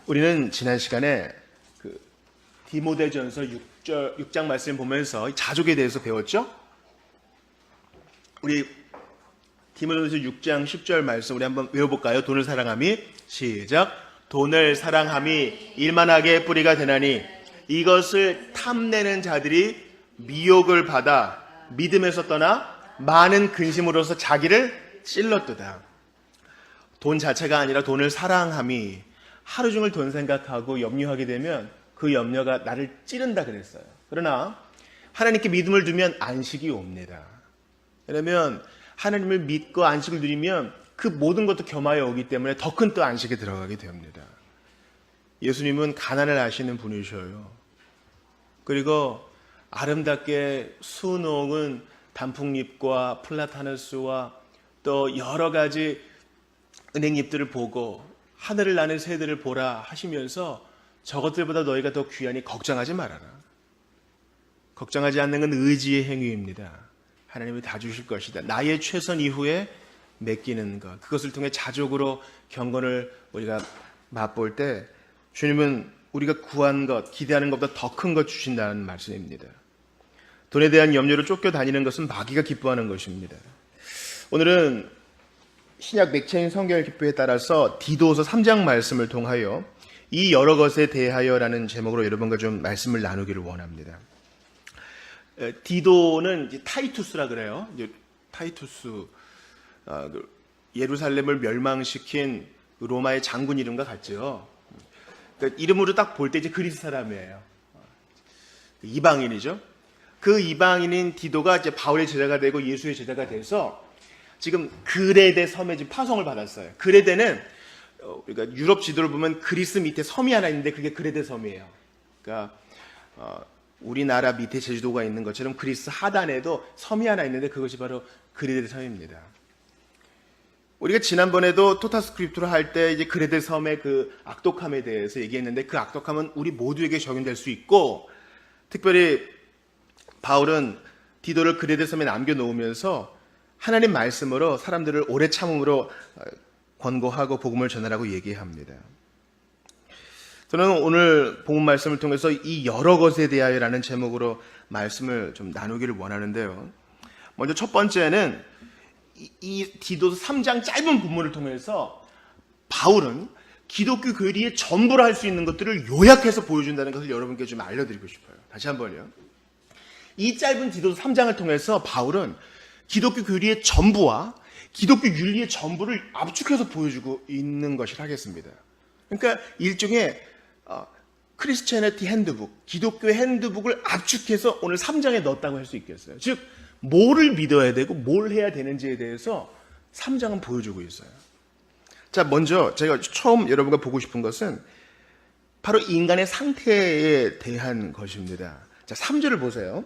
우리는 지난 시간에 디모데전서 6장 말씀을 보면서 자족에 대해서 배웠죠? 우리 디모데전서 6장 10절 말씀 우리 한번 외워볼까요? 돈을 사랑함이 시작. 돈을 사랑함이 일만하게 뿌리가 되나니 이것을 탐내는 자들이 미혹을 받아 믿음에서 떠나 많은 근심으로서 자기를 찔렀도다. 돈 자체가 아니라 돈을 사랑함이 하루 종일 돈 생각하고 염려하게 되면 그 염려가 나를 찌른다 그랬어요. 그러나 하나님께 믿음을 두면 안식이 옵니다. 왜냐하면 하나님을 믿고 안식을 누리면 그 모든 것도 겸하여 오기 때문에 더 큰 또 안식에 들어가게 됩니다. 예수님은 가난을 아시는 분이셔요. 그리고 아름답게 수놓은 단풍잎과 플라타너스와 또 여러 가지 은행잎들을 보고 하늘을 나는 새들을 보라 하시면서 저것들보다 너희가 더 귀하니 걱정하지 말아라. 걱정하지 않는 건 의지의 행위입니다. 하나님이 다 주실 것이다. 나의 최선 이후에 맡기는 것, 그것을 통해 자족으로 경건을 우리가 맛볼 때 주님은 우리가 구한 것, 기대하는 것보다 더 큰 것 주신다는 말씀입니다. 돈에 대한 염려로 쫓겨다니는 것은 마귀가 기뻐하는 것입니다. 오늘은 신약 맥체인 성경 기표에 따라서 디도서 3장 말씀을 통하여 이 여러 것에 대하여라는 제목으로 여러분과 좀 말씀을 나누기를 원합니다. 디도는 이제 타이투스라 그래요. 이제 타이투스, 예루살렘을 멸망시킨 로마의 장군 이름과 같죠. 그러니까 이름으로 딱 볼 때 이제 그리스 사람이에요. 이방인이죠. 그 이방인인 디도가 이제 바울의 제자가 되고 예수의 제자가 돼서 지금 그레데 섬에 지금 파송을 받았어요. 그레데는 우리가 유럽 지도를 보면 그리스 밑에 섬이 하나 있는데 그게 그레데 섬이에요. 그러니까 우리나라 밑에 제주도가 있는 것처럼 그리스 하단에도 섬이 하나 있는데 그것이 바로 그레데 섬입니다. 우리가 지난번에도 토타스크립트로 할 때 이제 그레데 섬의 그 악독함에 대해서 얘기했는데 그 악독함은 우리 모두에게 적용될 수 있고 특별히 바울은 디도를 그레데 섬에 남겨놓으면서 하나님 말씀으로 사람들을 오래 참음으로 권고하고 복음을 전하라고 얘기합니다. 저는 오늘 복음 말씀을 통해서 이 여러 것에 대하여라는 제목으로 말씀을 좀 나누기를 원하는데요. 먼저 첫 번째는 이 디도서 3장 짧은 본문을 통해서 바울은 기독교 교리의 전부를 할 수 있는 것들을 요약해서 보여준다는 것을 여러분께 좀 알려드리고 싶어요. 다시 한번요. 이 짧은 디도서 3장을 통해서 바울은 기독교 교리의 전부와 기독교 윤리의 전부를 압축해서 보여주고 있는 것이라 하겠습니다. 그러니까 일종의 크리스티애니티 핸드북, 기독교의 핸드북을 압축해서 오늘 3장에 넣었다고 할 수 있겠어요. 즉 뭐를 믿어야 되고 뭘 해야 되는지에 대해서 3장은 보여주고 있어요. 자, 먼저 제가 처음 여러분과 보고 싶은 것은 바로 인간의 상태에 대한 것입니다. 자, 3절을 보세요.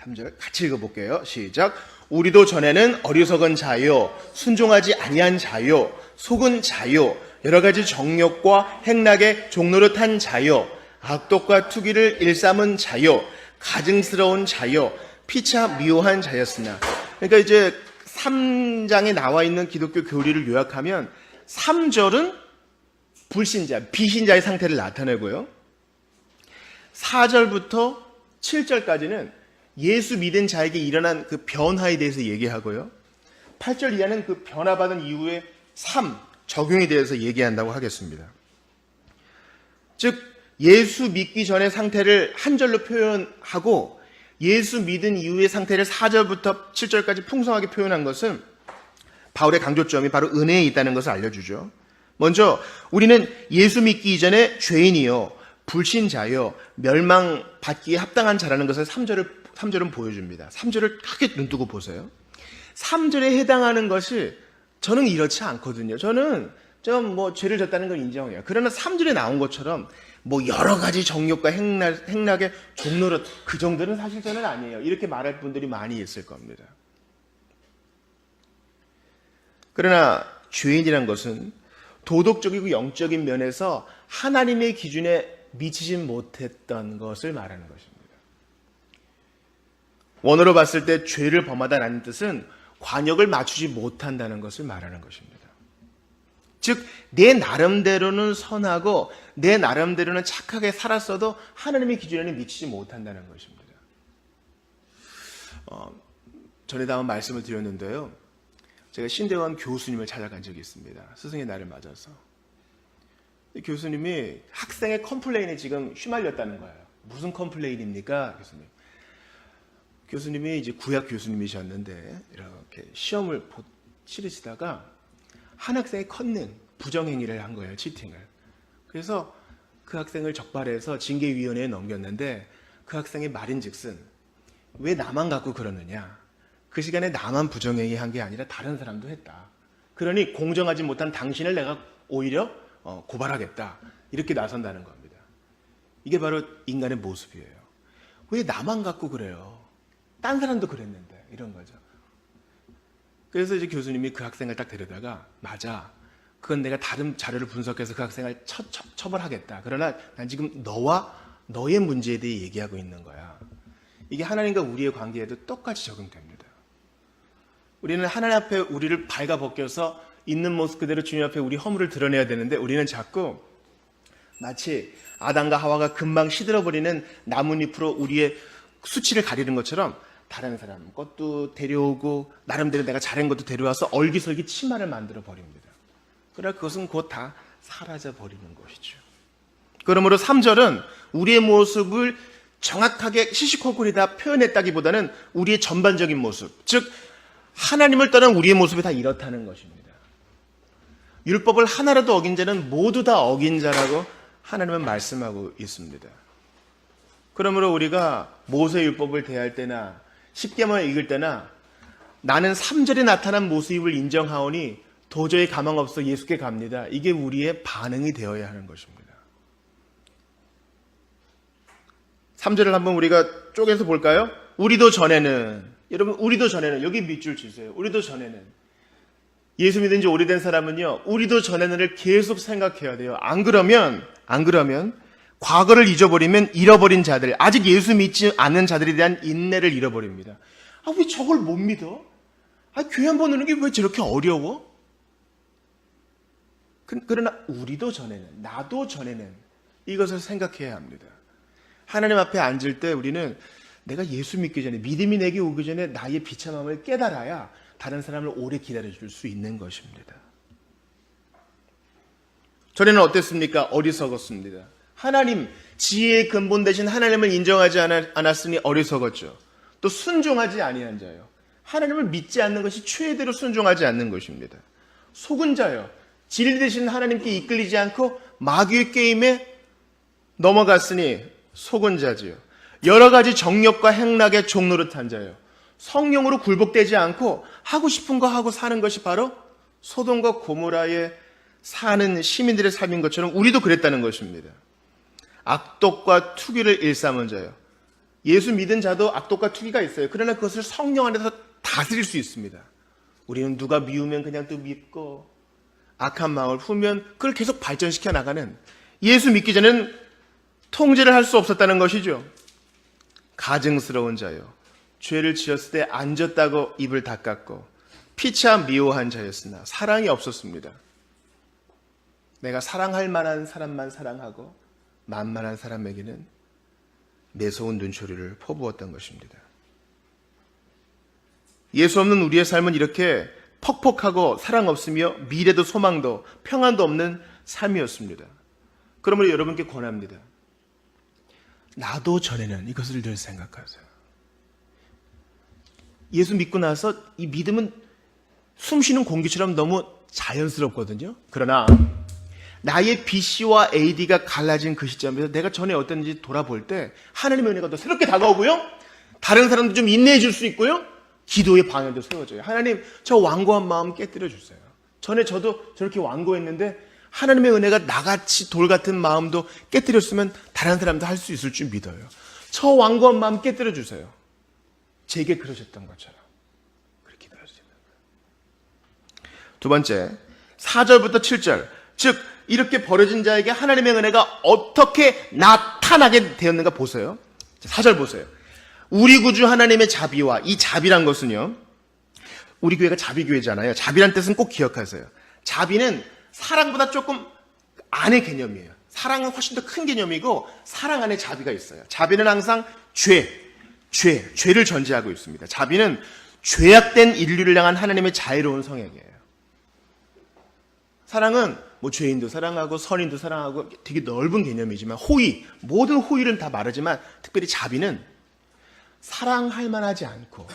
3절 같이 읽어볼게요. 시작. 우리도 전에는 어리석은 자요, 순종하지 아니한 자요, 속은 자요, 여러 가지 정욕과 행락에 종노릇한 자요, 악독과 투기를 일삼은 자요, 가증스러운 자요, 피차 미워한 자였으나. 그러니까 이제 3장에 나와 있는 기독교 교리를 요약하면 3절은 불신자, 비신자의 상태를 나타내고요. 4절부터 7절까지는 예수 믿은 자에게 일어난 그 변화에 대해서 얘기하고요. 8절 이하는 그 변화받은 이후의 삶, 적용에 대해서 얘기한다고 하겠습니다. 즉 예수 믿기 전의 상태를 한 절로 표현하고 예수 믿은 이후의 상태를 4절부터 7절까지 풍성하게 표현한 것은 바울의 강조점이 바로 은혜에 있다는 것을 알려주죠. 먼저 우리는 예수 믿기 이전에 죄인이요, 불신자요, 멸망받기에 합당한 자라는 것을 3절은 보여줍니다. 3절을 크게 눈뜨고 보세요. 3절에 해당하는 것이 저는 이렇지 않거든요. 저는 좀 죄를 졌다는 걸 인정해요. 그러나 3절에 나온 것처럼 여러 가지 정욕과 행락의 종노릇 그 정도는 사실 저는 아니에요. 이렇게 말할 분들이 많이 있을 겁니다. 그러나 죄인이란 것은 도덕적이고 영적인 면에서 하나님의 기준에 미치진 못했던 것을 말하는 것입니다. 원어로 봤을 때 죄를 범하다라는 뜻은 관역을 맞추지 못한다는 것을 말하는 것입니다. 즉 내 나름대로는 선하고 내 나름대로는 착하게 살았어도 하나님의 기준에는 미치지 못한다는 것입니다. 전에도 한번 말씀을 드렸는데요. 제가 신대원 교수님을 찾아간 적이 있습니다. 스승의 날을 맞아서. 교수님이 학생의 컴플레인에 지금 휘말렸다는 거예요. 무슨 컴플레인입니까? 교수님이 이제 구약 교수님이셨는데 이렇게 시험을 치르시다가 한 학생이 컨닝, 부정행위를 한 거예요. 치팅을. 그래서 그 학생을 적발해서 징계위원회에 넘겼는데 그 학생의 말인즉슨 왜 나만 갖고 그러느냐. 그 시간에 나만 부정행위 한 게 아니라 다른 사람도 했다. 그러니 공정하지 못한 당신을 내가 오히려 고발하겠다. 이렇게 나선다는 겁니다. 이게 바로 인간의 모습이에요. 왜 나만 갖고 그래요? 딴 사람도 그랬는데 이런 거죠. 그래서 이제 교수님이 그 학생을 딱 데려다가 맞아. 그건 내가 다른 자료를 분석해서 그 학생을 처벌하겠다. 그러나 난 지금 너와 너의 문제에 대해 얘기하고 있는 거야. 이게 하나님과 우리의 관계에도 똑같이 적용됩니다. 우리는 하나님 앞에 우리를 발가벗겨서 있는 모습 그대로 주님 앞에 우리 허물을 드러내야 되는데 우리는 자꾸 마치 아담과 하와가 금방 시들어버리는 나뭇잎으로 우리의 수치를 가리는 것처럼 다른 사람 것도 데려오고 나름대로 내가 잘한 것도 데려와서 얼기설기 치마를 만들어 버립니다. 그러나 그것은 곧 다 사라져 버리는 것이죠. 그러므로 3절은 우리의 모습을 정확하게 시시콜콜이다 표현했다기보다는 우리의 전반적인 모습, 즉 하나님을 떠난 우리의 모습이 다 이렇다는 것입니다. 율법을 하나라도 어긴 자는 모두 다 어긴 자라고 하나님은 말씀하고 있습니다. 그러므로 우리가 모세 율법을 대할 때나 10계명을 읽을 때나 나는 3절에 나타난 모습을 인정하오니 도저히 가망 없어 예수께 갑니다. 이게 우리의 반응이 되어야 하는 것입니다. 3절을 한번 우리가 쪼개서 볼까요? 우리도 전에는, 여러분 우리도 전에는, 여기 밑줄 치세요. 우리도 전에는. 예수 믿은 지 오래된 사람은요, 우리도 전에는을 계속 생각해야 돼요. 안 그러면 과거를 잊어버리면 잃어버린 자들, 아직 예수 믿지 않는 자들에 대한 인내를 잃어버립니다. 아, 왜 저걸 못 믿어? 아, 교회 한 번 오는 게 왜 저렇게 어려워? 그러나 우리도 전에는, 나도 전에는 이것을 생각해야 합니다. 하나님 앞에 앉을 때 우리는 내가 예수 믿기 전에, 믿음이 내게 오기 전에 나의 비참함을 깨달아야 다른 사람을 오래 기다려줄 수 있는 것입니다. 전에는 어땠습니까? 어리석었습니다. 하나님, 지혜의 근본 대신 하나님을 인정하지 않았으니 어리석었죠. 또 순종하지 아니한 자요. 하나님을 믿지 않는 것이 최대로 순종하지 않는 것입니다. 속은 자요. 진리 대신 하나님께 이끌리지 않고 마귀의 게임에 넘어갔으니 속은 자지요. 여러 가지 정욕과 행락의 종노릇한 자요. 성령으로 굴복되지 않고 하고 싶은 거 하고 사는 것이 바로 소돔과 고모라에 사는 시민들의 삶인 것처럼 우리도 그랬다는 것입니다. 악독과 투기를 일삼은 자요. 예수 믿은 자도 악독과 투기가 있어요. 그러나 그것을 성령 안에서 다스릴 수 있습니다. 우리는 누가 미우면 그냥 또 믿고 악한 마음을 품으면 그걸 계속 발전시켜 나가는, 예수 믿기 전에는 통제를 할 수 없었다는 것이죠. 가증스러운 자요. 죄를 지었을 때 앉았다고 입을 닦았고 피차 미워한 자였으나 사랑이 없었습니다. 내가 사랑할 만한 사람만 사랑하고 만만한 사람에게는 매서운 눈초리를 퍼부었던 것입니다. 예수 없는 우리의 삶은 이렇게 퍽퍽하고 사랑 없으며 미래도 소망도 평안도 없는 삶이었습니다. 그러므로 여러분께 권합니다. 나도 전에는 이것을 늘 생각하세요. 예수 믿고 나서 이 믿음은 숨쉬는 공기처럼 너무 자연스럽거든요. 그러나 나의 BC와 AD가 갈라진 그 시점에서 내가 전에 어땠는지 돌아볼 때 하나님의 은혜가 더 새롭게 다가오고요. 다른 사람도 좀 인내해 줄 수 있고요. 기도의 방향도 세워져요. 하나님, 저 완고한 마음 깨뜨려 주세요. 전에 저도 저렇게 완고했는데 하나님의 은혜가 나같이 돌 같은 마음도 깨뜨렸으면 다른 사람도 할 수 있을 줄 믿어요. 저 완고한 마음 깨뜨려 주세요. 제게 그러셨던 것처럼 그렇게 기도할 수 있는 거예요. 두 번째, 4절부터 7절, 즉 이렇게 벌어진 자에게 하나님의 은혜가 어떻게 나타나게 되었는가 보세요. 4절 보세요. 우리 구주 하나님의 자비와, 이 자비란 것은요, 우리 교회가 자비교회잖아요. 자비란 뜻은 꼭 기억하세요. 자비는 사랑보다 조금 안의 개념이에요. 사랑은 훨씬 더 큰 개념이고 사랑 안에 자비가 있어요. 자비는 항상 죄를 전제하고 있습니다. 자비는 죄악된 인류를 향한 하나님의 자애로운 성향이에요. 사랑은 뭐 죄인도 사랑하고 선인도 사랑하고 되게 넓은 개념이지만 모든 호의는 다 말하지만 특별히 자비는 사랑할 만하지 않고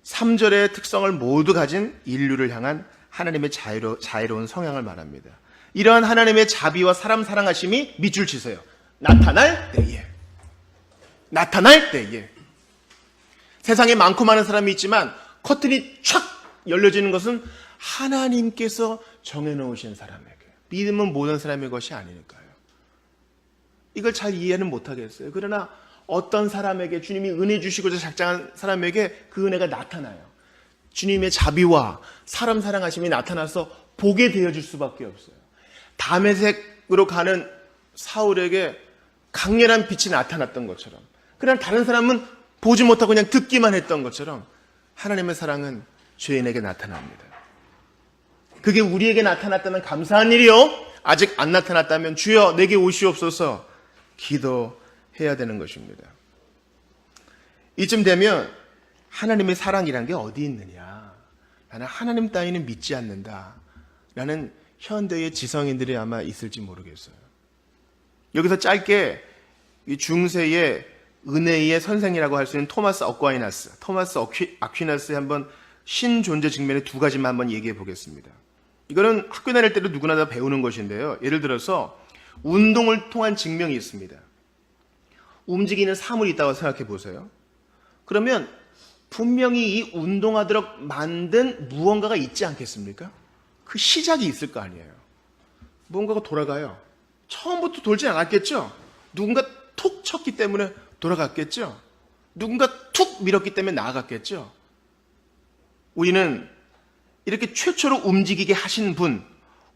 3절의 특성을 모두 가진 인류를 향한 하나님의 자애로운 성향을 말합니다. 이러한 하나님의 자비와 사람 사랑하심이 밑줄 치세요. 나타날 때에. 세상에 많고 많은 사람이 있지만 커튼이 촥 열려지는 것은 하나님께서 정해놓으신 사람에게. 믿음은 모든 사람의 것이 아니니까요. 이걸 잘 이해는 못하겠어요. 그러나 어떤 사람에게 주님이 은혜 주시고자 작정한 사람에게 그 은혜가 나타나요. 주님의 자비와 사람 사랑하심이 나타나서 보게 되어질 수밖에 없어요. 다메섹으로 가는 사울에게 강렬한 빛이 나타났던 것처럼, 그러나 다른 사람은 보지 못하고 그냥 듣기만 했던 것처럼 하나님의 사랑은 죄인에게 나타납니다. 그게 우리에게 나타났다면 감사한 일이요, 아직 안 나타났다면 주여 내게 오시옵소서 기도해야 되는 것입니다. 이쯤 되면 하나님의 사랑이란 게 어디 있느냐, 나는 하나님 따위는 믿지 않는다 라는 현대의 지성인들이 아마 있을지 모르겠어요. 여기서 짧게 이 중세의 은혜의 선생이라고 할 수 있는 토마스 아퀴나스의 한번 신존재 측면의 두 가지만 한번 얘기해 보겠습니다. 이거는 학교 다닐 때도 누구나 다 배우는 것인데요. 예를 들어서 운동을 통한 증명이 있습니다. 움직이는 사물이 있다고 생각해 보세요. 그러면 분명히 이 운동하도록 만든 무언가가 있지 않겠습니까? 그 시작이 있을 거 아니에요. 무언가가 돌아가요. 처음부터 돌지 않았겠죠? 누군가 툭 쳤기 때문에 돌아갔겠죠? 누군가 툭 밀었기 때문에 나아갔겠죠? 우리는 이렇게 최초로 움직이게 하신 분,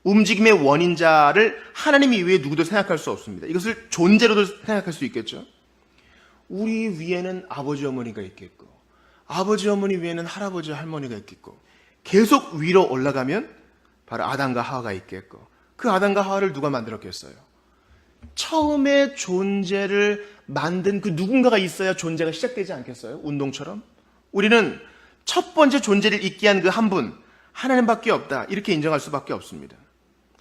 움직임의 원인자를 하나님 이외에 누구도 생각할 수 없습니다. 이것을 존재로도 생각할 수 있겠죠? 우리 위에는 아버지 어머니가 있겠고, 아버지 어머니 위에는 할아버지 할머니가 있겠고, 계속 위로 올라가면 바로 아담과 하와가 있겠고, 그 아담과 하와를 누가 만들었겠어요? 처음에 존재를 만든 그 누군가가 있어야 존재가 시작되지 않겠어요? 운동처럼. 우리는 첫 번째 존재를 있게 한 그 한 분, 하나님밖에 없다, 이렇게 인정할 수밖에 없습니다.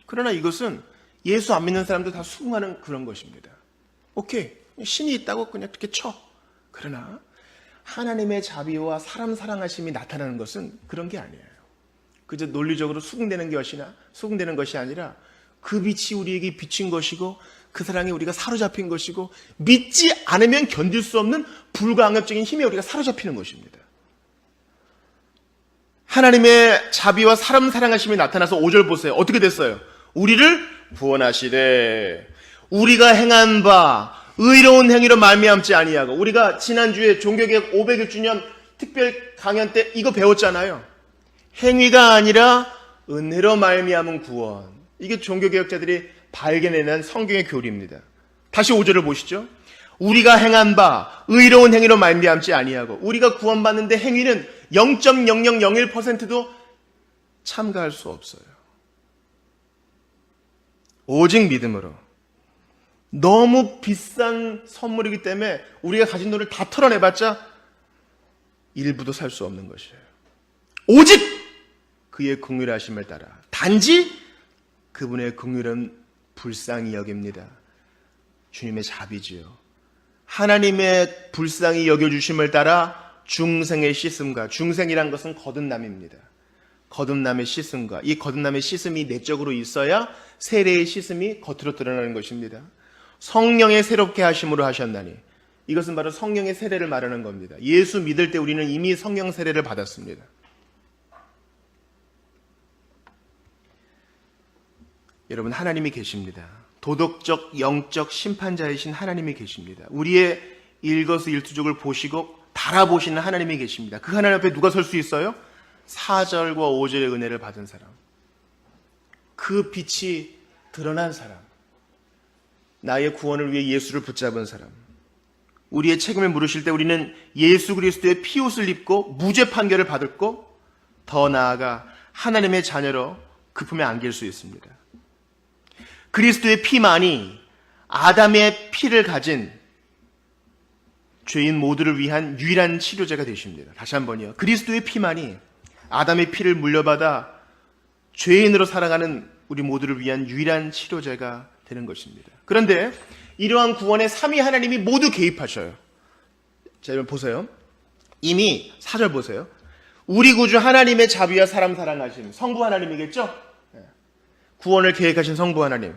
그러나 이것은 예수 안 믿는 사람도 다 수긍하는 그런 것입니다. 오케이, 신이 있다고 그냥 그렇게 쳐. 그러나 하나님의 자비와 사람 사랑하심이 나타나는 것은 그런 게 아니에요. 그저 논리적으로 수긍되는 것이 아니라 그 빛이 우리에게 비친 것이고 그 사랑에 우리가 사로잡힌 것이고 믿지 않으면 견딜 수 없는 불가항력적인 힘에 우리가 사로잡히는 것입니다. 하나님의 자비와 사람 사랑하심이 나타나서 5절 보세요. 어떻게 됐어요? 우리를 구원하시되 우리가 행한 바 의로운 행위로 말미암지 아니하고, 우리가 지난주에 종교개혁 500일주년 특별 강연 때 이거 배웠잖아요. 행위가 아니라 은혜로 말미암은 구원. 이게 종교개혁자들이 발견해낸 성경의 교리입니다. 다시 5절을 보시죠. 우리가 행한 바 의로운 행위로 말미암지 아니하고, 우리가 구원받는데 행위는 0.0001%도 참가할 수 없어요. 오직 믿음으로. 너무 비싼 선물이기 때문에 우리가 가진 돈을 다 털어내봤자 일부도 살 수 없는 것이에요. 오직 그의 긍휼하심을 따라, 단지 그분의 긍휼은 불쌍히 여깁니다. 주님의 자비지요. 하나님의 불쌍히 여겨주심을 따라 중생의 씻음과, 중생이란 것은 거듭남입니다. 거듭남의 씻음과, 이 거듭남의 씻음이 내적으로 있어야 세례의 씻음이 겉으로 드러나는 것입니다. 성령의 새롭게 하심으로 하셨나니, 이것은 바로 성령의 세례를 말하는 겁니다. 예수 믿을 때 우리는 이미 성령 세례를 받았습니다. 여러분, 하나님이 계십니다. 도덕적, 영적 심판자이신 하나님이 계십니다. 우리의 일거수일투족을 보시고 달아보시는 하나님이 계십니다. 그 하나님 앞에 누가 설 수 있어요? 4절과 5절의 은혜를 받은 사람, 그 빛이 드러난 사람, 나의 구원을 위해 예수를 붙잡은 사람. 우리의 책임을 물으실 때 우리는 예수 그리스도의 피옷을 입고 무죄 판결을 받았고, 더 나아가 하나님의 자녀로 그 품에 안길 수 있습니다. 그리스도의 피만이 아담의 피를 가진 죄인 모두를 위한 유일한 치료제가 되십니다. 다시 한번요. 그리스도의 피만이 아담의 피를 물려받아 죄인으로 살아가는 우리 모두를 위한 유일한 치료제가 되는 것입니다. 그런데 이러한 구원에 삼위 하나님이 모두 개입하셔요. 자, 여러분 보세요. 이미 4절 보세요. 우리 구주 하나님의 자비와 사람 사랑하심, 성부 하나님이겠죠? 구원을 계획하신 성부 하나님.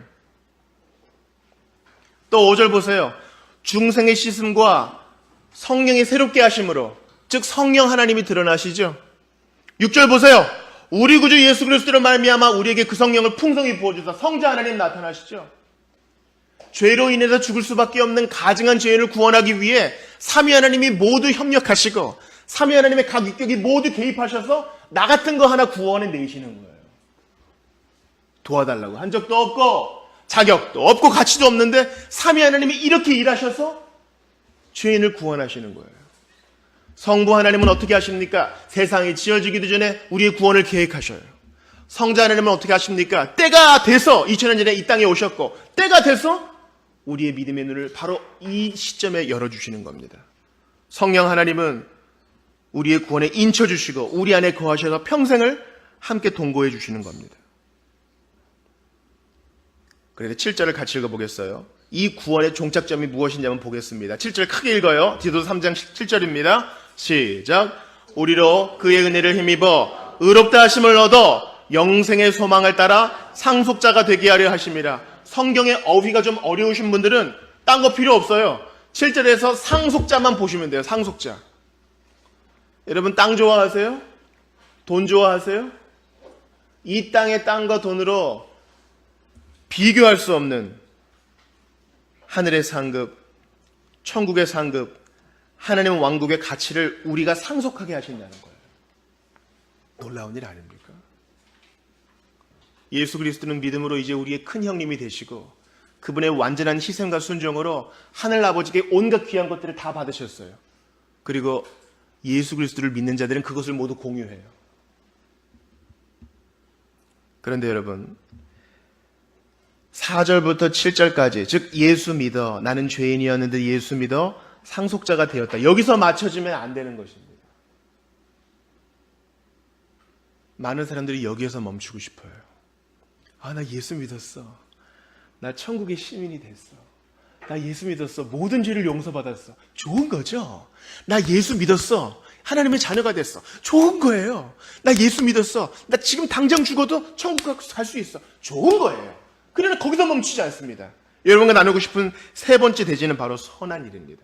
또 5절 보세요. 중생의 씻음과 성령의 새롭게 하심으로, 즉 성령 하나님이 드러나시죠. 6절 보세요. 우리 구주 예수 그리스도로 말미암아 우리에게 그 성령을 풍성히 부어주사 성자 하나님 나타나시죠. 죄로 인해서 죽을 수밖에 없는 가증한 죄인을 구원하기 위해 삼위 하나님이 모두 협력하시고 삼위 하나님의 각 위격이 모두 개입하셔서 나 같은 거 하나 구원해 내시는 거예요. 도와달라고 한 적도 없고 자격도 없고 가치도 없는데 삼위 하나님이 이렇게 일하셔서 죄인을 구원하시는 거예요. 성부 하나님은 어떻게 하십니까? 세상이 지어지기도 전에 우리의 구원을 계획하셔요. 성자 하나님은 어떻게 하십니까? 때가 돼서 2000년 전에 이 땅에 오셨고 때가 돼서 우리의 믿음의 눈을 바로 이 시점에 열어주시는 겁니다. 성령 하나님은 우리의 구원에 인쳐주시고 우리 안에 거하셔서 평생을 함께 동거해 주시는 겁니다. 그래서 7절을 같이 읽어보겠어요. 이 구원의 종착점이 무엇인지 한번 보겠습니다. 7절 크게 읽어요. 디도서 3장 7절입니다. 시작. 우리로 그의 은혜를 힘입어 의롭다 하심을 얻어 영생의 소망을 따라 상속자가 되게 하려 하심이라. 성경의 어휘가 좀 어려우신 분들은 딴 거 필요 없어요. 7절에서 상속자만 보시면 돼요. 상속자. 여러분 땅 좋아하세요? 돈 좋아하세요? 이 땅의 땅과 돈으로 비교할 수 없는 하늘의 상급, 천국의 상급, 하나님 왕국의 가치를 우리가 상속하게 하신다는 거예요. 놀라운 일 아닙니까? 예수 그리스도는 믿음으로 이제 우리의 큰 형님이 되시고 그분의 완전한 희생과 순종으로 하늘 아버지께 온갖 귀한 것들을 다 받으셨어요. 그리고 예수 그리스도를 믿는 자들은 그것을 모두 공유해요. 그런데 여러분 4절부터 7절까지 즉 예수 믿어 나는 죄인이었는데 예수 믿어 상속자가 되었다. 여기서 맞춰지면 안 되는 것입니다. 많은 사람들이 여기에서 멈추고 싶어요. 아, 나 예수 믿었어. 나 천국의 시민이 됐어. 나 예수 믿었어. 모든 죄를 용서받았어. 좋은 거죠? 나 예수 믿었어. 하나님의 자녀가 됐어. 좋은 거예요. 나 예수 믿었어. 나 지금 당장 죽어도 천국 갈 수 있어. 좋은 거예요. 그러나 거기서 멈추지 않습니다. 여러분과 나누고 싶은 세 번째 대지는 바로 선한 일입니다.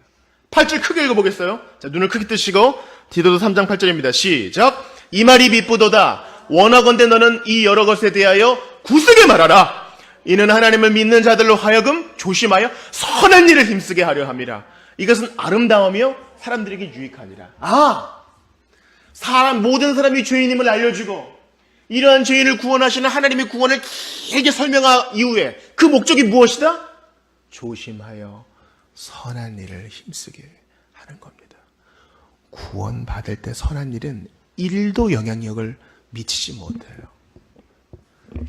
8절 크게 읽어보겠어요. 자, 눈을 크게 뜨시고 디도서 3장 8절입니다. 시작. 이 말이 미쁘도다. 원하건대 너는 이 여러 것에 대하여 굳세게 말하라. 이는 하나님을 믿는 자들로 하여금 조심하여 선한 일을 힘쓰게 하려 함이라. 이것은 아름다우며 사람들에게 유익하니라. 모든 사람이 죄인임을 알려주고 이러한 죄인을 구원하시는 하나님의 구원을 길게 설명한 이후에 그 목적이 무엇이다? 조심하여 선한 일을 힘쓰게 하는 겁니다. 구원받을 때 선한 일은 1도 영향력을 미치지 못해요.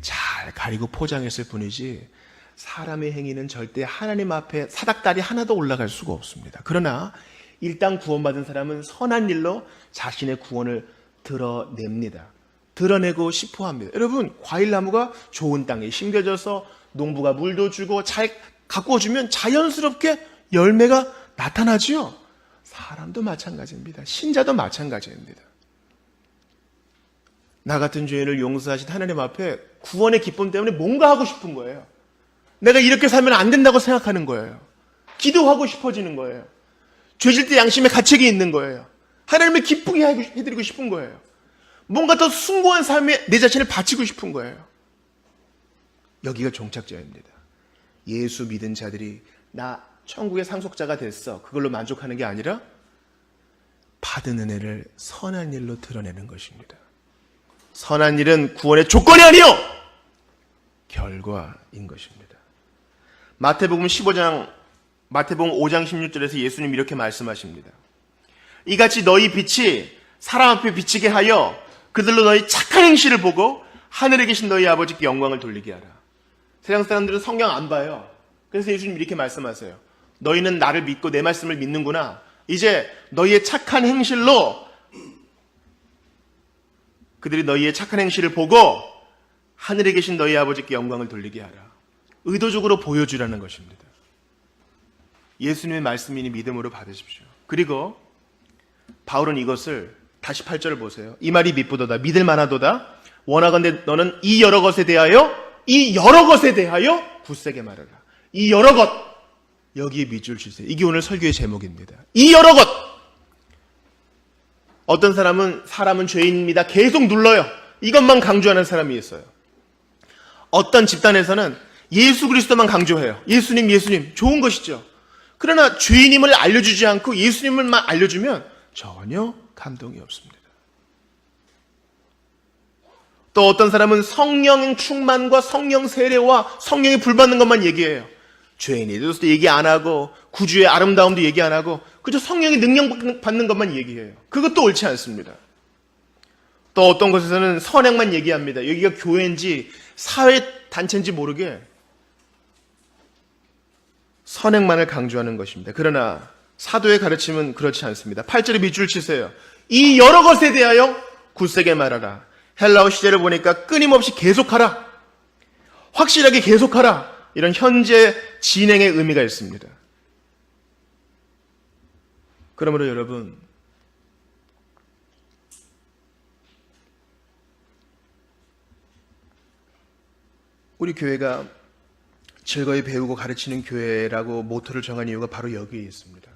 잘 가리고 포장했을 뿐이지 사람의 행위는 절대 하나님 앞에 사닥다리 하나도 올라갈 수가 없습니다. 그러나 일단 구원받은 사람은 선한 일로 자신의 구원을 드러냅니다. 드러내고 싶어 합니다. 여러분, 과일나무가 좋은 땅에 심겨져서 농부가 물도 주고 잘 가꾸어주면 자연스럽게 열매가 나타나지요. 사람도 마찬가지입니다. 신자도 마찬가지입니다. 나 같은 죄인을 용서하신 하나님 앞에 구원의 기쁨 때문에 뭔가 하고 싶은 거예요. 내가 이렇게 살면 안 된다고 생각하는 거예요. 기도하고 싶어지는 거예요. 죄질 때 양심의 가책이 있는 거예요. 하나님을 기쁘게 해드리고 싶은 거예요. 뭔가 더 숭고한 삶에 내 자신을 바치고 싶은 거예요. 여기가 종착점입니다. 예수 믿은 자들이 나 천국의 상속자가 됐어. 그걸로 만족하는 게 아니라 받은 은혜를 선한 일로 드러내는 것입니다. 선한 일은 구원의 조건이 아니요 결과인 것입니다. 마태복음 5장 16절에서 예수님이 이렇게 말씀하십니다. 이같이 너희 빛이 사람 앞에 비치게 하여 그들로 너희 착한 행실을 보고 하늘에 계신 너희 아버지께 영광을 돌리게 하라. 세상 사람들은 성경 안 봐요. 그래서 예수님 이렇게 말씀하세요. 너희는 나를 믿고 내 말씀을 믿는구나. 이제 너희의 착한 행실로 그들이 너희의 착한 행실을 보고 하늘에 계신 너희 아버지께 영광을 돌리게 하라. 의도적으로 보여주라는 것입니다. 예수님의 말씀이니 믿음으로 받으십시오. 그리고 바울은 이것을 다시 8절을 보세요. 이 말이 미쁘도다 믿을 만하도다 원하건대 너는 이 여러 것에 대하여 굳세게 말하라. 이 여러 것 여기에 밑줄 치세요. 이게 오늘 설교의 제목입니다. 이 여러 것. 어떤 사람은 죄인입니다. 계속 눌러요. 이것만 강조하는 사람이 있어요. 어떤 집단에서는 예수 그리스도만 강조해요. 예수님 좋은 것이죠. 그러나 죄인임을 알려주지 않고 예수님을만 알려주면 전혀 감동이 없습니다. 또 어떤 사람은 성령 충만과 성령 세례와 성령이 불받는 것만 얘기해요. 죄인에 대해서도 얘기 안 하고 구주의 아름다움도 얘기 안 하고 그저 성령의 능력 받는 것만 얘기해요. 그것도 옳지 않습니다. 또 어떤 곳에서는 선행만 얘기합니다. 여기가 교회인지 사회단체인지 모르게 선행만을 강조하는 것입니다. 그러나 사도의 가르침은 그렇지 않습니다. 8절에 밑줄 치세요. 이 여러 것에 대하여 굳세게 말하라. 헬라어 시제를 보니까 끊임없이 계속하라. 확실하게 계속하라. 이런 현재 진행의 의미가 있습니다. 그러므로 여러분, 우리 교회가 즐거이 배우고 가르치는 교회라고 모토를 정한 이유가 바로 여기에 있습니다.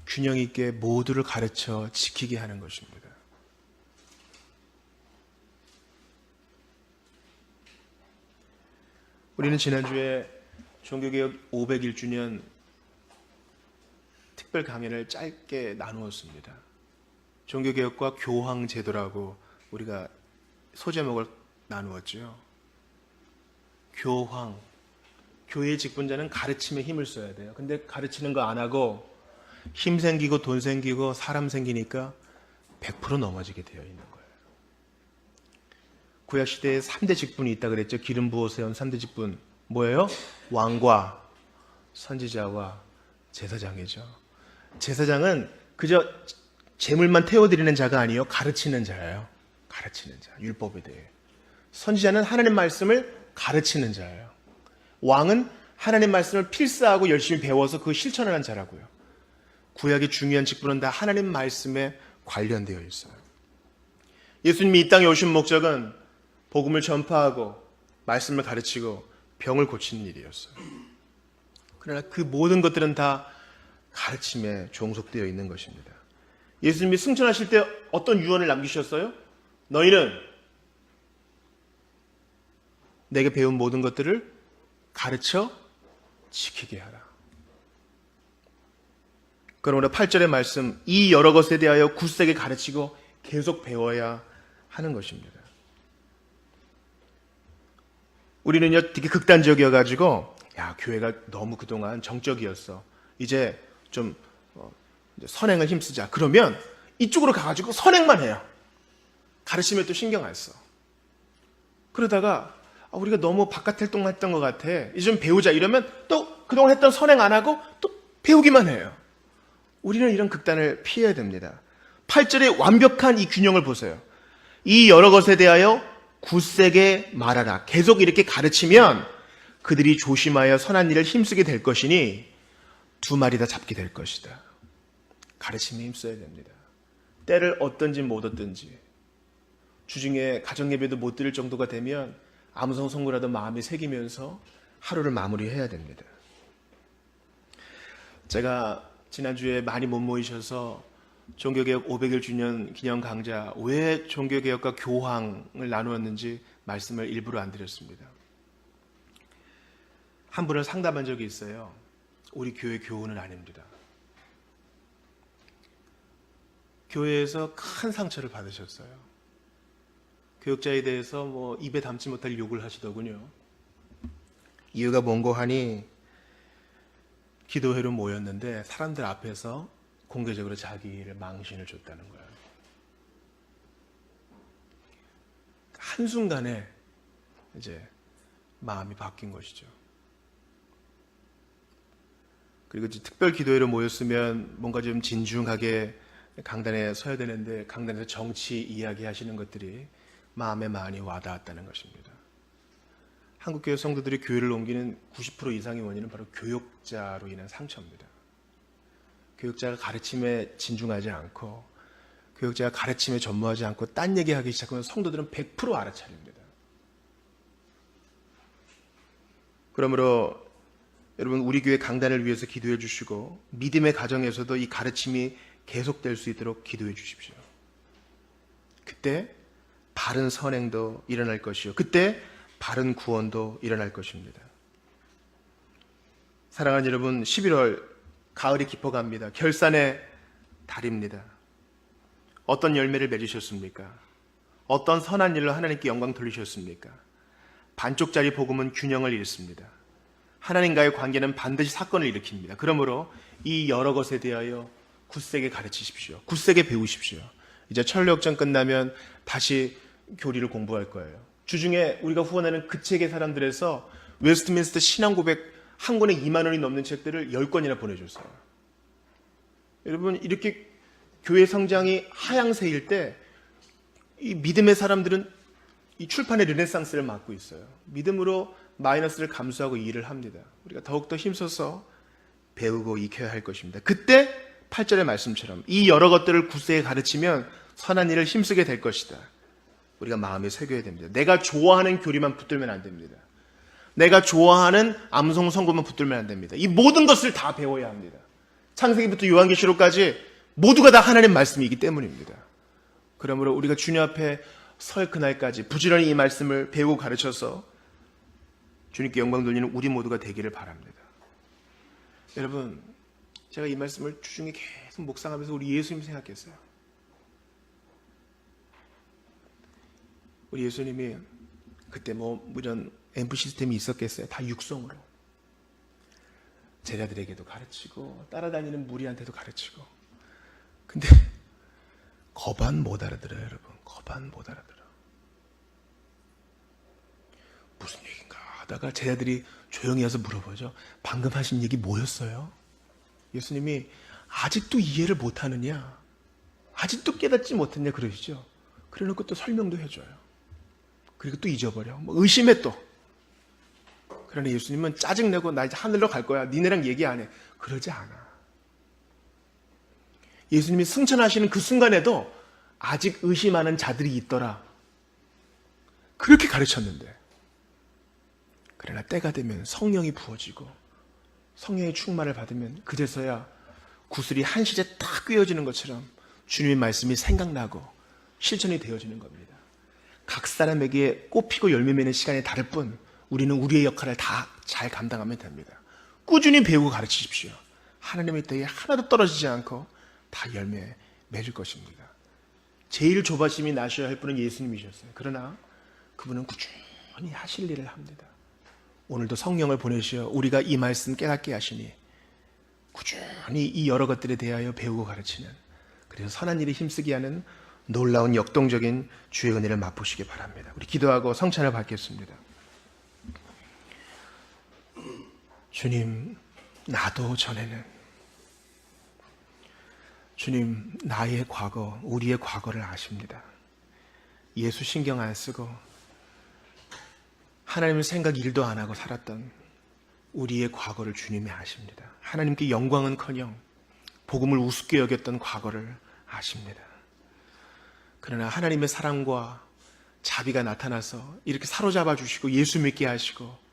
균형 있게 모두를 가르쳐 지키게 하는 것입니다. 우리는 지난주에 종교개혁 501주년 특별 강연을 짧게 나누었습니다. 종교개혁과 교황제도라고 우리가 소제목을 나누었죠. 교황, 교회의 직분자는 가르침에 힘을 써야 돼요. 근데 가르치는 거 안 하고 힘 생기고 돈 생기고 사람 생기니까 100% 넘어지게 되어 있는 거예요. 구약시대에 3대 직분이 있다 그랬죠. 기름 부어 세운 3대 직분. 뭐예요? 왕과 선지자와 제사장이죠. 제사장은 그저 제물만 태워드리는 자가 아니요 가르치는 자예요. 가르치는 자, 율법에 대해. 선지자는 하나님 말씀을 가르치는 자예요. 왕은 하나님 말씀을 필사하고 열심히 배워서 그 실천하는 자라고요. 구약의 중요한 직분은 다 하나님 말씀에 관련되어 있어요. 예수님이 이 땅에 오신 목적은 복음을 전파하고 말씀을 가르치고 병을 고치는 일이었어요. 그러나 그 모든 것들은 다 가르침에 종속되어 있는 것입니다. 예수님이 승천하실 때 어떤 유언을 남기셨어요? 너희는 내게 배운 모든 것들을 가르쳐 지키게 하라. 그러므로 8절의 말씀, 이 여러 것에 대하여 굳세게 가르치고 계속 배워야 하는 것입니다. 우리는요 되게 극단적이어가지고 교회가 너무 그동안 정적이었어. 이제 좀 선행을 힘쓰자. 그러면 이쪽으로 가가지고 선행만 해요. 가르침에 또 신경 안 써. 그러다가 우리가 너무 바깥 활동했던 것 같아. 이제 좀 배우자. 이러면 또 그동안 했던 선행 안 하고 또 배우기만 해요. 우리는 이런 극단을 피해야 됩니다. 8절의 완벽한 이 균형을 보세요. 이 여러 것에 대하여 굳세게 말하라. 계속 이렇게 가르치면 그들이 조심하여 선한 일을 힘쓰게 될 것이니 두 마리 다 잡게 될 것이다. 가르침에 힘써야 됩니다. 때를 얻든지 못 얻든지 주중에 가정예배도 못 드릴 정도가 되면 아무성 선고라도 마음에 새기면서 하루를 마무리해야 됩니다. 제가 지난주에 많이 못 모이셔서 종교개혁 500일 주년 기념 강좌 왜 종교개혁과 교황을 나누었는지 말씀을 일부러 안 드렸습니다. 한 분을 상담한 적이 있어요. 우리 교회 교우는 아닙니다. 교회에서 큰 상처를 받으셨어요. 교육자에 대해서 입에 담지 못할 욕을 하시더군요. 이유가 뭔고 하니 기도회로 모였는데 사람들 앞에서 공개적으로 자기를 망신을 줬다는 거예요. 한순간에 이제 마음이 바뀐 것이죠. 그리고 이제 특별 기도회로 모였으면 뭔가 좀 진중하게 강단에 서야 되는데 강단에서 정치 이야기하시는 것들이 마음에 많이 와닿았다는 것입니다. 한국교회 성도들이 교회를 옮기는 90% 이상의 원인은 바로 교역자로 인한 상처입니다. 교역자가 가르침에 진중하지 않고 교역자가 가르침에 전무하지 않고 딴 얘기하기 시작하면 성도들은 100% 알아차립니다. 그러므로 여러분 우리 교회 강단을 위해서 기도해 주시고 믿음의 가정에서도 이 가르침이 계속될 수 있도록 기도해 주십시오. 그때 바른 선행도 일어날 것이요. 그때 바른 구원도 일어날 것입니다. 사랑하는 여러분, 11월 가을이 깊어갑니다. 결산의 달입니다. 어떤 열매를 맺으셨습니까? 어떤 선한 일로 하나님께 영광 돌리셨습니까? 반쪽짜리 복음은 균형을 잃습니다. 하나님과의 관계는 반드시 사건을 일으킵니다. 그러므로 이 여러 것에 대하여 굳세게 가르치십시오. 굳세게 배우십시오. 이제 철력전 끝나면 다시 교리를 공부할 거예요. 주중에 우리가 후원하는 그 책의 사람들에서 웨스트민스터 신앙고백 한 권에 2만 원이 넘는 책들을 10권이나 보내줬어요. 여러분 이렇게 교회 성장이 하향세일 때 이 믿음의 사람들은 이 출판의 르네상스를 맞고 있어요. 믿음으로 마이너스를 감수하고 일을 합니다. 우리가 더욱더 힘써서 배우고 익혀야 할 것입니다. 그때 8절의 말씀처럼 이 여러 것들을 굳세게 가르치면 선한 일을 힘쓰게 될 것이다. 우리가 마음에 새겨야 됩니다. 내가 좋아하는 교리만 붙들면 안 됩니다. 내가 좋아하는 암송 선고만 붙들면 안 됩니다. 이 모든 것을 다 배워야 합니다. 창세기부터 요한계시록까지 모두가 다 하나님의 말씀이기 때문입니다. 그러므로 우리가 주님 앞에 설 그날까지 부지런히 이 말씀을 배우고 가르쳐서 주님께 영광 돌리는 우리 모두가 되기를 바랍니다. 여러분, 제가 이 말씀을 주중에 계속 묵상하면서 우리 예수님 생각했어요. 우리 예수님이 그때 뭐 이런 앰프 시스템이 있었겠어요? 다 육성으로 제자들에게도 가르치고 따라다니는 무리한테도 가르치고. 근데 거반 못 알아들어요, 여러분. 거반 못 알아들어. 무슨 얘기인가 하다가 제자들이 조용히 와서 물어보죠. 방금 하신 얘기 뭐였어요? 예수님이 아직도 이해를 못하느냐? 아직도 깨닫지 못했냐? 그러시죠. 그래놓고 또 설명도 해줘요. 그리고 또 잊어버려. 뭐 의심해 또. 그러나 예수님은 짜증내고 나 이제 하늘로 갈 거야. 니네랑 얘기 안 해. 그러지 않아. 예수님이 승천하시는 그 순간에도 아직 의심하는 자들이 있더라. 그렇게 가르쳤는데. 그러나 때가 되면 성령이 부어지고 성령의 충만을 받으면 그제서야 구슬이 한 시제 딱 꿰어지는 것처럼 주님의 말씀이 생각나고 실천이 되어지는 겁니다. 각 사람에게 꽃피고 열매 맺는 시간이 다를 뿐 우리는 우리의 역할을 다 잘 감당하면 됩니다. 꾸준히 배우고 가르치십시오. 하나님의 때에 하나도 떨어지지 않고 다 열매 맺을 것입니다. 제일 조바심이 나셔야 할 분은 예수님이셨어요. 그러나 그분은 꾸준히 하실 일을 합니다. 오늘도 성령을 보내시어 우리가 이 말씀 깨닫게 하시니 꾸준히 이 여러 것들에 대하여 배우고 가르치는, 그래서 선한 일에 힘쓰게 하는 놀라운 역동적인 주의 은혜를 맛보시기 바랍니다. 우리 기도하고 성찬을 받겠습니다. 주님, 나도 전에는 주님, 나의 과거, 우리의 과거를 아십니다. 예수 신경 안 쓰고 하나님의 생각 일도 안 하고 살았던 우리의 과거를 주님이 아십니다. 하나님께 영광은커녕 복음을 우습게 여겼던 과거를 아십니다. 그러나 하나님의 사랑과 자비가 나타나서 이렇게 사로잡아 주시고 예수 믿게 하시고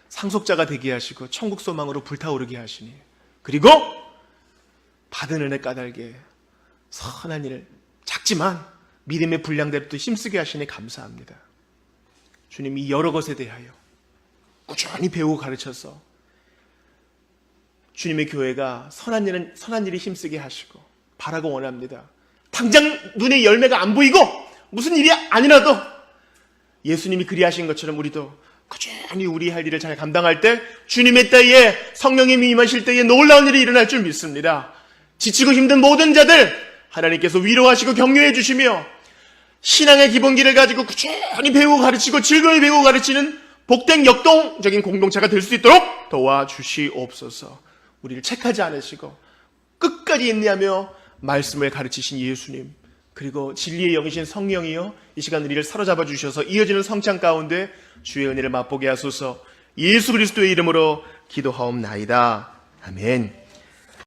상속자가 되게 하시고 천국 소망으로 불타오르게 하시니, 그리고 받은 은혜 까닭에 선한 일을 작지만 믿음의 분량대로 또 힘쓰게 하시니 감사합니다. 주님, 이 여러 것에 대하여 꾸준히 배우고 가르쳐서 주님의 교회가 선한 일에 힘쓰게 하시고 바라고 원합니다. 당장 눈에 열매가 안 보이고 무슨 일이 아니라도 예수님이 그리하신 것처럼 우리도 꾸준히 우리 할 일을 잘 감당할 때 주님의 때에 성령님이 임하실 때에 놀라운 일이 일어날 줄 믿습니다. 지치고 힘든 모든 자들 하나님께서 위로하시고 격려해 주시며 신앙의 기본기를 가지고 꾸준히 배우고 가르치고 즐거이 배우고 가르치는 복된 역동적인 공동체가 될 수 있도록 도와주시옵소서. 우리를 책하지 않으시고 끝까지 인내하며 말씀을 가르치신 예수님, 그리고 진리의 영이신 성령이여 이 시간 우리를 사로잡아 주셔서 이어지는 성찬 가운데 주의 은혜를 맛보게 하소서. 예수 그리스도의 이름으로 기도하옵나이다. 아멘.